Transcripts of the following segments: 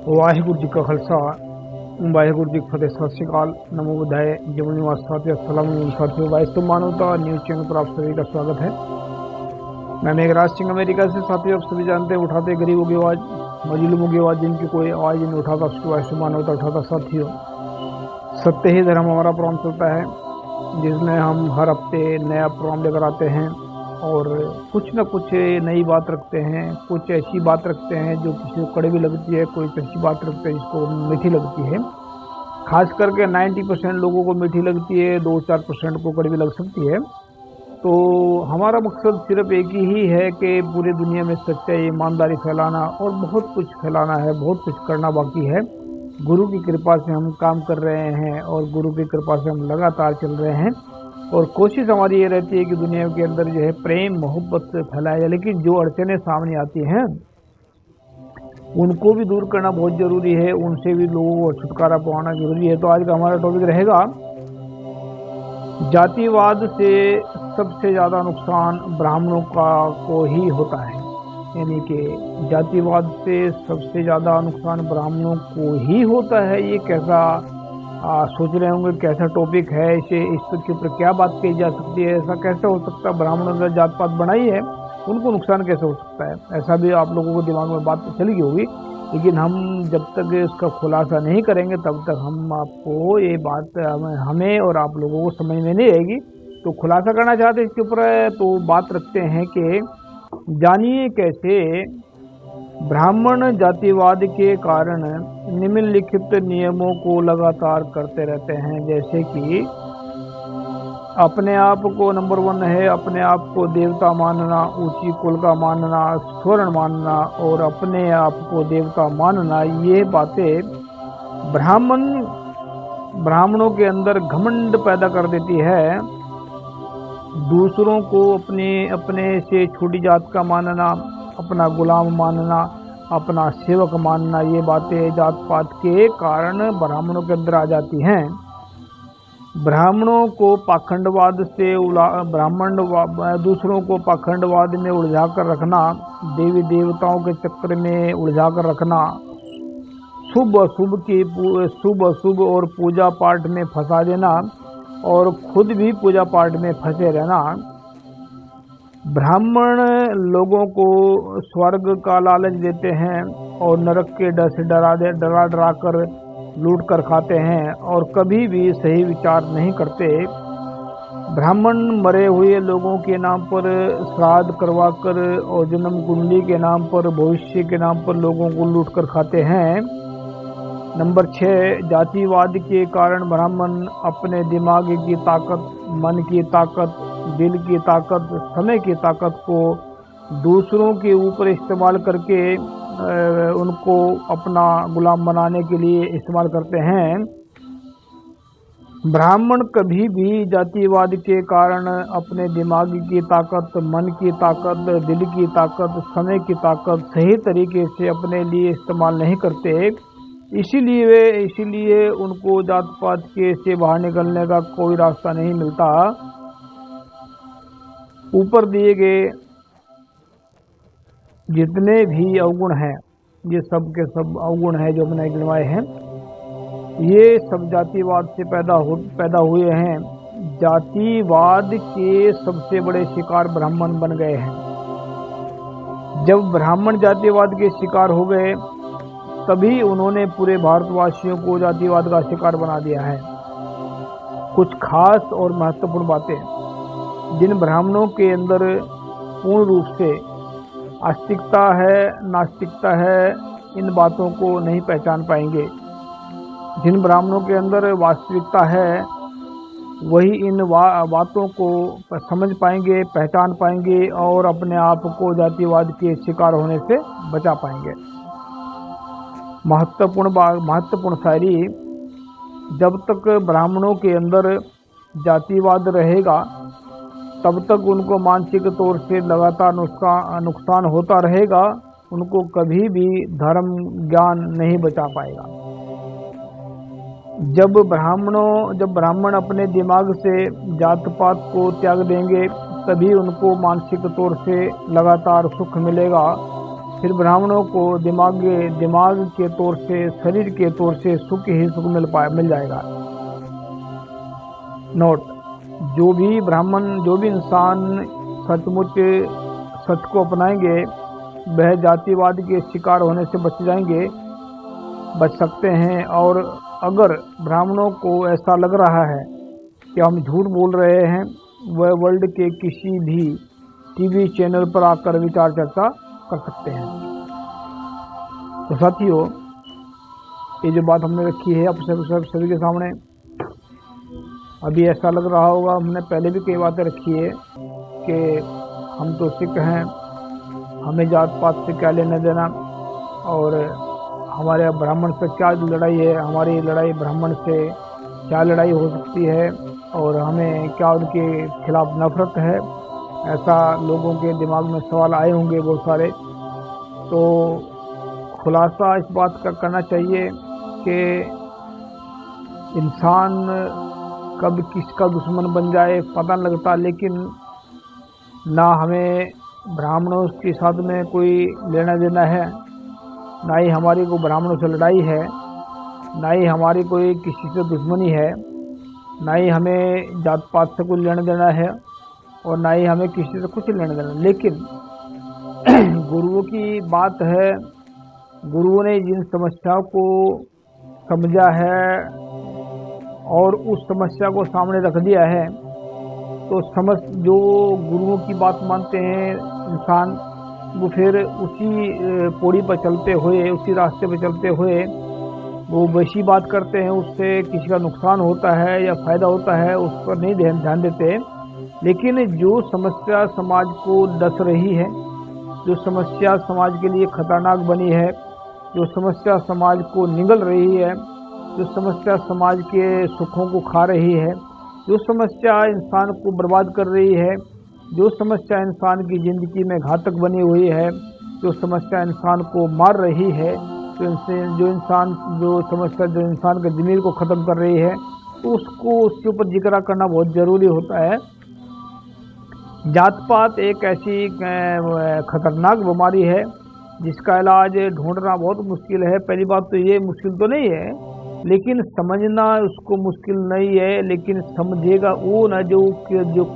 वाहिगुरु जी का खालसा वाहिगुरु जी की फतेह। सत श्री अकाल, नमो बुद्धाय, जय निवास साथियों, अस्सलाम वालेकुम साथियों। वास्तु मानवता न्यूज चैनल पर आप सभी का स्वागत है। मैं मेघराज सिंह अमेरिका से। साथियों, आप सभी जानते हैं, उठाते गरीबों की आवाज, मजलूमों की आवाज, जिनकी कोई आवाज नहीं उठाता, उसकी वास्तु मानवता उठाता। साथियों, सत्य ही धर्म हमारा प्रोग्राम चलता है, जिसमें हम हर हफ्ते नया प्रोग्राम लेकर आते हैं और कुछ न कुछ नई बात रखते हैं। कुछ ऐसी बात रखते हैं जो किसी को कड़वी लगती है, कोई ऐसी बात रखते हैं जिसको मीठी लगती है। खास करके 90% लोगों को मीठी लगती है, 2-4% को कड़वी लग सकती है। तो हमारा मकसद सिर्फ एक ही है कि पूरी दुनिया में सच्चाई, ईमानदारी फैलाना और बहुत कुछ फैलाना है, बहुत कुछ करना बाकी है। गुरु की कृपा से हम काम कर रहे हैं और गुरु की कृपा से हम लगातार चल रहे हैं और कोशिश हमारी ये रहती है कि दुनिया के अंदर जो है प्रेम मोहब्बत से फैलाया जाए। लेकिन जो अड़चने सामने आती हैं उनको भी दूर करना बहुत जरूरी है, उनसे भी लोगों को छुटकारा पाना जरूरी है। तो आज का हमारा टॉपिक रहेगा, जातिवाद से सबसे ज़्यादा नुकसान ब्राह्मणों का को ही होता है। यानी कि जातिवाद से सबसे ज़्यादा नुकसान ब्राह्मणों को ही होता है। ये कैसा सोच रहे होंगे, कैसा टॉपिक है, इसे इसके ऊपर क्या बात कही जा सकती है, ऐसा कैसे हो सकता है? ब्राह्मणों ने जात पात बनाई है, उनको नुकसान कैसे हो सकता है? ऐसा भी आप लोगों को दिमाग में बात चली गई होगी, लेकिन हम जब तक इसका खुलासा नहीं करेंगे तब तक हम आपको ये बात हमें और आप लोगों को समझ में नहीं आएगी। तो खुलासा करना चाहते हैं इसके ऊपर, तो बात रखते हैं कि जानिए कैसे ब्राह्मण जातिवाद के कारण निम्नलिखित नियमों को लगातार करते रहते हैं। जैसे कि अपने आप को, नंबर 1 है अपने आप को देवता मानना, ऊंची कुल का मानना, स्वर्ण मानना और अपने आप को देवता मानना। ये बातें ब्राह्मणों के अंदर घमंड पैदा कर देती है। दूसरों को अपने से छोटी जात का मानना, अपना गुलाम मानना, अपना सेवक मानना, ये बातें जात पात के कारण ब्राह्मणों के अंदर आ जाती हैं। ब्राह्मणों को पाखंडवाद से दूसरों को पाखंडवाद में उलझा कर रखना, देवी देवताओं के चक्कर में उलझा कर रखना, शुभ अशुभ और पूजा पाठ में फंसा देना और खुद भी पूजा पाठ में फंसे रहना। ब्राह्मण लोगों को स्वर्ग का लालच देते हैं और नरक के डर से डरा कर लूट कर खाते हैं और कभी भी सही विचार नहीं करते। ब्राह्मण मरे हुए लोगों के नाम पर श्राद्ध करवाकर और जन्म कुंडली के नाम पर, भविष्य के नाम पर लोगों को लूट कर खाते हैं। नंबर 6, जातिवाद के कारण ब्राह्मण अपने दिमाग की ताकत, मन की ताकत, दिल की ताकत, समय की ताकत को दूसरों के ऊपर इस्तेमाल करके उनको अपना गुलाम बनाने के लिए इस्तेमाल करते हैं। ब्राह्मण कभी भी जातिवाद के कारण अपने दिमाग की ताकत, मन की ताकत, दिल की ताकत, समय की ताकत सही तरीके से अपने लिए इस्तेमाल नहीं करते। इसीलिए उनको जात पात के से बाहर निकलने का कोई रास्ता नहीं मिलता। ऊपर दिए गए जितने भी अवगुण हैं, ये सब के सब अवगुण हैं जो मैंने गिनवाए हैं, ये सब जातिवाद से पैदा हुए हैं। जातिवाद के सबसे बड़े शिकार ब्राह्मण बन गए हैं। जब ब्राह्मण जातिवाद के शिकार हो गए तभी उन्होंने पूरे भारतवासियों को जातिवाद का शिकार बना दिया है। कुछ खास और महत्वपूर्ण बातें जिन ब्राह्मणों के अंदर पूर्ण रूप से आस्तिकता है, नास्तिकता है, इन बातों को नहीं पहचान पाएंगे। जिन ब्राह्मणों के अंदर वास्तविकता है वही इन बातों को समझ पाएंगे, पहचान पाएंगे और अपने आप को जातिवाद के शिकार होने से बचा पाएंगे। महत्वपूर्ण शायरी, जब तक ब्राह्मणों के अंदर जातिवाद रहेगा तब तक उनको मानसिक तौर से लगातार नुकसान होता रहेगा। उनको कभी भी धर्म ज्ञान नहीं बचा पाएगा। जब ब्राह्मण अपने दिमाग से जात पात को त्याग देंगे तभी उनको मानसिक तौर से लगातार सुख मिलेगा। फिर ब्राह्मणों को दिमाग के तौर से, शरीर के तौर से सुख ही सुख मिल जाएगा। नोट, जो भी ब्राह्मण, जो भी इंसान सचमुच सच को अपनाएंगे वह जातिवाद के शिकार होने से बच सकते हैं। और अगर ब्राह्मणों को ऐसा लग रहा है कि हम झूठ बोल रहे हैं, वह वर्ल्ड के किसी भी टीवी चैनल पर आकर विचार चर्चा कर सकते हैं। तो साथियों, ये जो बात हमने रखी है आप सभी के सामने, अभी ऐसा लग रहा होगा हमने पहले भी कई बातें रखी है कि हम तो सिख हैं, हमें जात पात से क्या लेना देना, और हमारे ब्राह्मण से क्या लड़ाई है, हमारी लड़ाई ब्राह्मण से क्या लड़ाई हो सकती है, और हमें क्या उनके खिलाफ नफरत है। ऐसा लोगों के दिमाग में सवाल आए होंगे बहुत सारे। तो खुलासा इस बात का करना चाहिए कि इंसान कब किसका दुश्मन बन जाए पता नहीं लगता, लेकिन ना हमें ब्राह्मणों के साथ में कोई लेना देना है, ना ही हमारी को ब्राह्मणों से लड़ाई है, ना ही हमारी कोई किसी से दुश्मनी है, ना ही हमें जात पात से कुछ लेना देना है, और ना ही हमें किसी से कुछ लेना देना। लेकिन गुरुओं की बात है, गुरुओं ने जिन समस्याओं को समझा है और उस समस्या को सामने रख दिया है, तो जो गुरुओं की बात मानते हैं इंसान, वो फिर उसी पौड़ी पर चलते हुए, उसी रास्ते पर चलते हुए वो वैसी बात करते हैं, उससे किसी का नुकसान होता है या फ़ायदा होता है उस पर नहीं ध्यान देते। लेकिन जो समस्या समाज को डस रही है, जो समस्या समाज के लिए खतरनाक बनी है, जो समस्या समाज को निगल रही है, जो समस्या समाज के सुखों को खा रही है, जो समस्या इंसान को बर्बाद कर रही है, जो समस्या इंसान की ज़िंदगी में घातक बनी हुई है, जो समस्या इंसान को मार रही है, जो समस्या जो इंसान के ज़मीर को ख़त्म कर रही है, तो उसके ऊपर जिक्र करना बहुत ज़रूरी होता है। जात पात एक ऐसी खतरनाक बीमारी है जिसका इलाज ढूंढना बहुत मुश्किल है। पहली बात तो ये मुश्किल तो नहीं है, लेकिन समझना उसको मुश्किल नहीं है, लेकिन समझेगा वो ना जो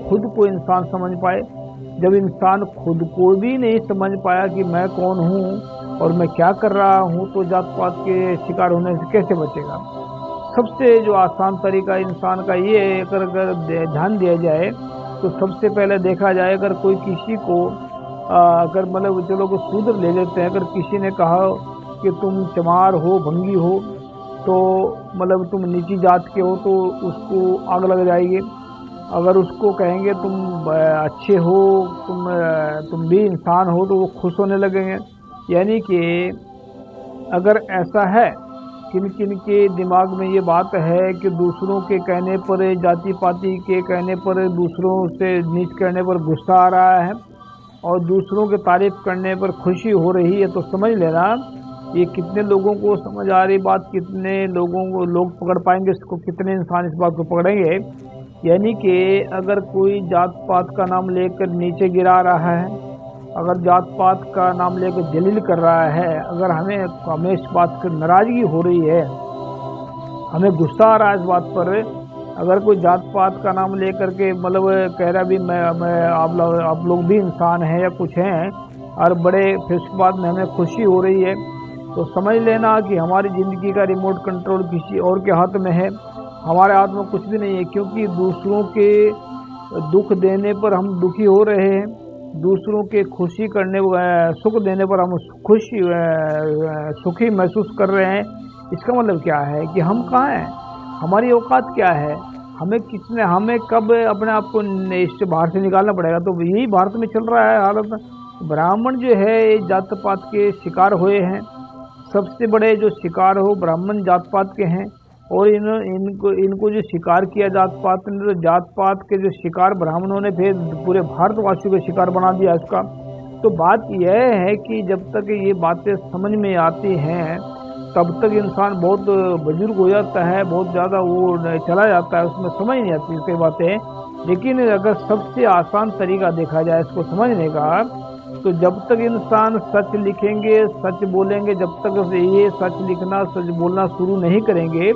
खुद को इंसान समझ पाए। जब इंसान खुद को भी नहीं समझ पाया कि मैं कौन हूँ और मैं क्या कर रहा हूँ, तो जात पात के शिकार होने से कैसे बचेगा। सबसे जो आसान तरीका इंसान का ये है, अगर ध्यान दिया जाए तो सबसे पहले देखा जाए, अगर कोई किसी को अगर मतलब चलो को शूद्र ले लेते हैं, अगर किसी ने कहा कि तुम चमार हो, भंगी हो, तो मतलब तुम नीची जात के हो, तो उसको आग लग जाएगी। अगर उसको कहेंगे तुम अच्छे हो, तुम भी इंसान हो, तो वो खुश होने लगेंगे। यानी कि अगर ऐसा है, किन किन के दिमाग में ये बात है कि दूसरों के कहने पर, जाति पाति के कहने पर, दूसरों से नीच करने पर गुस्सा आ रहा है और दूसरों के तारीफ करने पर खुशी हो रही है, तो समझ लेना ये कितने लोगों को समझ आ रही बात, कितने लोग पकड़ पाएंगे इसको, कितने इंसान इस बात को पकड़ेंगे। यानी कि अगर कोई जात पात का नाम लेकर नीचे गिरा रहा है, अगर जात पात का नाम लेकर जलील कर रहा है, अगर हमें इस बात की नाराज़गी हो रही है, हमें गुस्सा आ रहा है इस बात पर, अगर कोई जात पात का नाम लेकर के मतलब कह रहा भी मैं आप लोग भी इंसान हैं या कुछ हैं, और बड़े फिर उसके बाद में हमें खुशी हो रही है, तो समझ लेना कि हमारी ज़िंदगी का रिमोट कंट्रोल किसी और के हाथ में है, हमारे हाथ में कुछ भी नहीं है। क्योंकि दूसरों के दुख देने पर हम दुखी हो रहे हैं, दूसरों के खुशी करने सुख देने पर हम सुखी महसूस कर रहे हैं। इसका मतलब क्या है कि हम कहाँ हैं, हमारी औकात क्या है, हमें कब अपने आप को इस बाहर से निकालना पड़ेगा। तो यही भारत में चल रहा है हालत। ब्राह्मण जो है जात पात के शिकार हुए हैं, सबसे बड़े जो शिकार हो ब्राह्मण जात पात के हैं, और इनको जो शिकार किया जात पात ने, तो जात पात के जो शिकार ब्राह्मणों ने फिर पूरे भारतवासियों के शिकार बना दिया इसका। तो बात यह है कि जब तक ये बातें समझ में आती हैं तब तक इंसान बहुत बुजुर्ग हो जाता है, बहुत ज़्यादा वो चला जाता है, उसमें समझ नहीं आती कई बातें। लेकिन अगर सबसे आसान तरीका देखा जाए इसको समझने का, तो जब तक इंसान सच लिखेंगे, सच बोलेंगे, जब तक ये सच लिखना, सच बोलना शुरू नहीं करेंगे,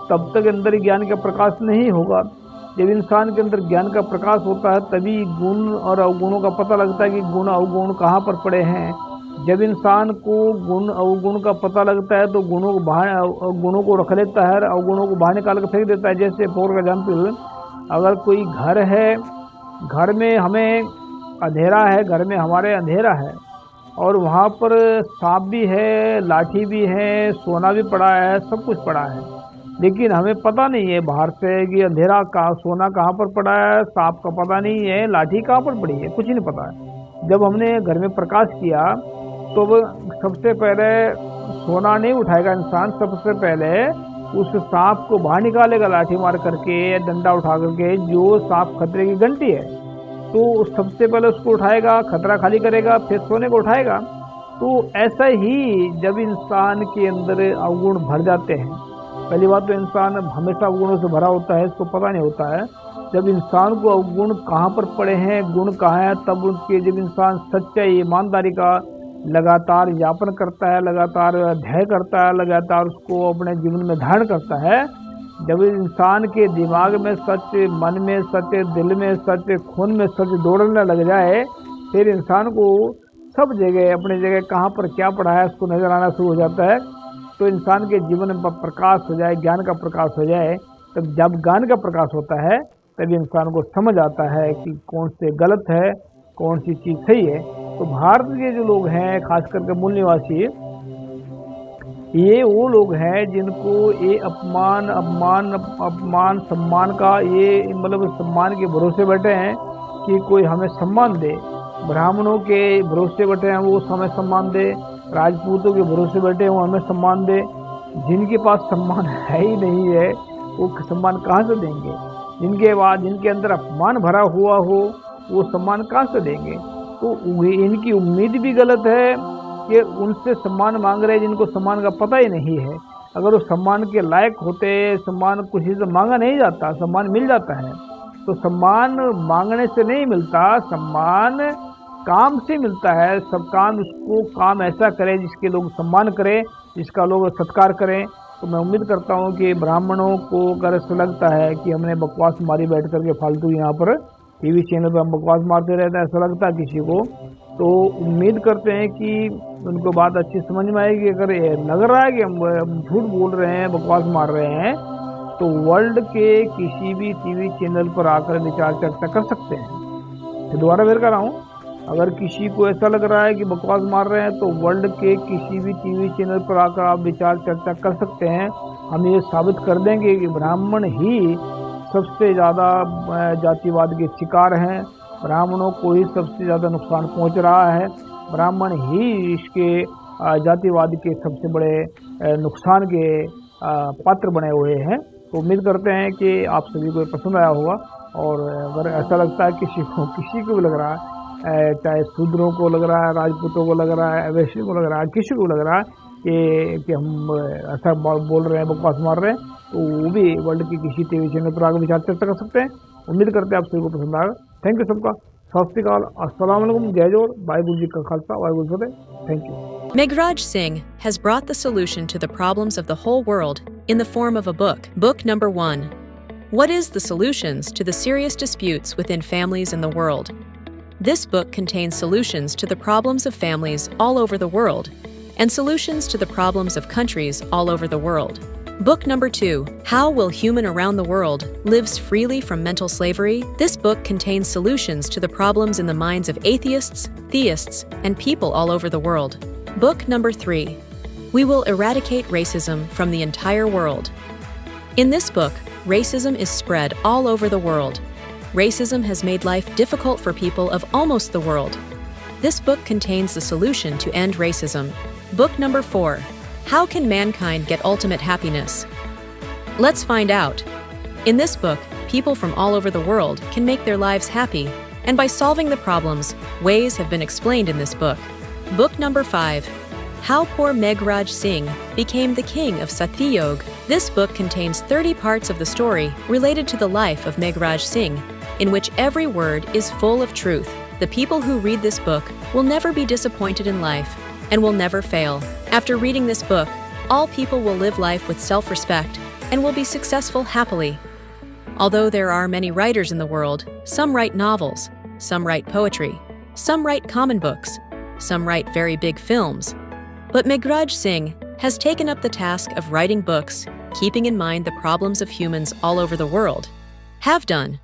तब तक अंदर ज्ञान का प्रकाश नहीं होगा। जब इंसान के अंदर ज्ञान का प्रकाश होता है तभी गुण और अवगुणों का पता लगता है कि गुण अवगुण कहाँ पर पड़े हैं। जब इंसान को गुण अवगुण का पता लगता है तो गुणों को रख लेता है, अवगुणों को बाहर निकाल कर फेंक देता है। जैसे फॉर एग्जाम्पल, अगर कोई घर है, घर में हमें अंधेरा है, घर में हमारे अंधेरा है और वहाँ पर सांप भी है, लाठी भी है, सोना भी पड़ा है, सब कुछ पड़ा है, लेकिन हमें पता नहीं है बाहर से कि अंधेरा का सोना कहाँ पर पड़ा है, सांप का पता नहीं है, लाठी कहाँ पर पड़ी है, कुछ नहीं पता है। जब हमने घर में प्रकाश किया तो सबसे पहले सोना नहीं उठाएगा इंसान, सबसे पहले उस सांप को बाहर निकालेगा लाठी मार करके, डंडा उठा करके, जो सांप खतरे की घंटी है, तो सबसे पहले उसको उठाएगा, खतरा खाली करेगा, फिर सोने को उठाएगा। तो ऐसा ही जब इंसान के अंदर अवगुण भर जाते हैं, पहली बात तो इंसान हमेशा अवगुणों से भरा होता है, इसको पता नहीं होता है। जब इंसान को अवगुण कहाँ पर पड़े हैं, गुण कहाँ है, तब उसके जब इंसान सच्चाई ईमानदारी का लगातार यापन करता है, लगातार अध्ययन करता है, लगातार उसको अपने जीवन में धारण करता है, जब इंसान के दिमाग में सच, मन में सच, दिल में सच, खून में सच दौड़ने लग जाए, फिर इंसान को सब जगह अपनी जगह कहाँ पर क्या पड़ा है उसको नजर आना शुरू हो जाता है। तो इंसान के जीवन में प्रकाश हो जाए, ज्ञान का प्रकाश हो जाए, तब जब ज्ञान का प्रकाश होता है तभी इंसान को समझ आता है कि कौन से गलत है, कौन सी चीज़ सही है। तो भारत के जो लोग हैं, खास करके मूल निवासी, ये वो लोग हैं जिनको ये अपमान सम्मान का, ये मतलब सम्मान के भरोसे बैठे हैं कि कोई हमें सम्मान दे। ब्राह्मणों के भरोसे बैठे हैं वो हमें सम्मान दे, राजपूतों के भरोसे बैठे हैं वो हमें सम्मान दे। जिनके पास सम्मान है ही नहीं है वो सम्मान कहाँ से देंगे? जिनके अंदर अपमान भरा हुआ हो वो सम्मान कहाँ से देंगे? तो इनकी उम्मीद भी गलत है कि उनसे सम्मान मांग रहे हैं जिनको सम्मान का पता ही नहीं है। अगर वो सम्मान के लायक होते, सम्मान किसी से मांगा नहीं जाता, सम्मान मिल जाता है। तो सम्मान मांगने से नहीं मिलता, सम्मान काम से मिलता है। सब काम उसको काम ऐसा करें जिसके लोग सम्मान करें, जिसका लोग सत्कार करें। तो मैं उम्मीद करता हूँ कि ब्राह्मणों को अगर ऐसा लगता है कि हमने बकवास मारी बैठ करके फालतू यहाँ पर टीवी चैनल पर हम बकवास मारते रहते हैं, ऐसा लगता है किसी को, तो उम्मीद करते हैं कि उनको बात अच्छी समझ में आएगी। अगर लग रहा है कि हम झूठ बोल रहे हैं, बकवास मार रहे हैं, तो वर्ल्ड के किसी भी टीवी चैनल पर आकर विचार चर्चा कर सकते हैं। फिर दोबारा फिर कर रहा हूँ, अगर किसी को ऐसा लग रहा है कि बकवास मार रहे हैं तो वर्ल्ड के किसी भी टीवी चैनल पर आकर आप विचार चर्चा कर सकते हैं। हम ये साबित कर देंगे कि ब्राह्मण ही सबसे ज़्यादा जातिवाद के शिकार हैं, ब्राह्मणों को ही सबसे ज़्यादा नुकसान पहुंच रहा है, ब्राह्मण ही इसके जातिवाद के सबसे बड़े नुकसान के पात्र बने हुए हैं। तो उम्मीद करते हैं कि आप सभी को पसंद आया होगा। और अगर ऐसा लगता है किसी को भी लग रहा है, चाहे शूद्रों को लग रहा है, राजपूतों को लग रहा है, वैश्यों को लग रहा है, किसी को लग रहा है कि हम ऐसा बोल रहे हैं, बकवास मार रहे हैं, तो वो भी वर्ल्ड की किसी टीवी चैनल पर आगे विचार चर्चा कर सकते हैं। उम्मीद करते हैं आप सभी को पसंद आएगा। थैंक यू सबका। सत श्री अकाल, अस्सलाम वालेकुम, जय जोर, वाहिगुरू जी का खालसा, वाहिगुरू जी की फतेह। Thank you. Meghraj Singh has brought the solution to the problems of the whole world in the form of a book. Book number 1. What is the solutions to the serious disputes within families in the world? This book contains solutions to the problems of families all over the world and solutions to the problems of countries all over the world. Book number 2, How Will Human Around the World Lives Freely from Mental Slavery? This book contains solutions to the problems in the minds of atheists, theists, and people all over the world. Book number 3, We Will Eradicate Racism from the Entire World. In this book, racism is spread all over the world. Racism has made life difficult for people of almost the world. This book contains the solution to end racism. Book number 4, How Can Mankind Get Ultimate Happiness? Let's find out. In this book, people from all over the world can make their lives happy, and by solving the problems, ways have been explained in this book. Book number 5, How Poor Meghraj Singh Became the King of Satyog. This book contains 30 parts of the story related to the life of Meghraj Singh, in which every word is full of truth. The people who read this book will never be disappointed in life and will never fail. After reading this book, all people will live life with self-respect and will be successful happily. Although there are many writers in the world, some write novels, some write poetry, some write common books, some write very big films. But Meghraj Singh has taken up the task of writing books, keeping in mind the problems of humans all over the world. Have done.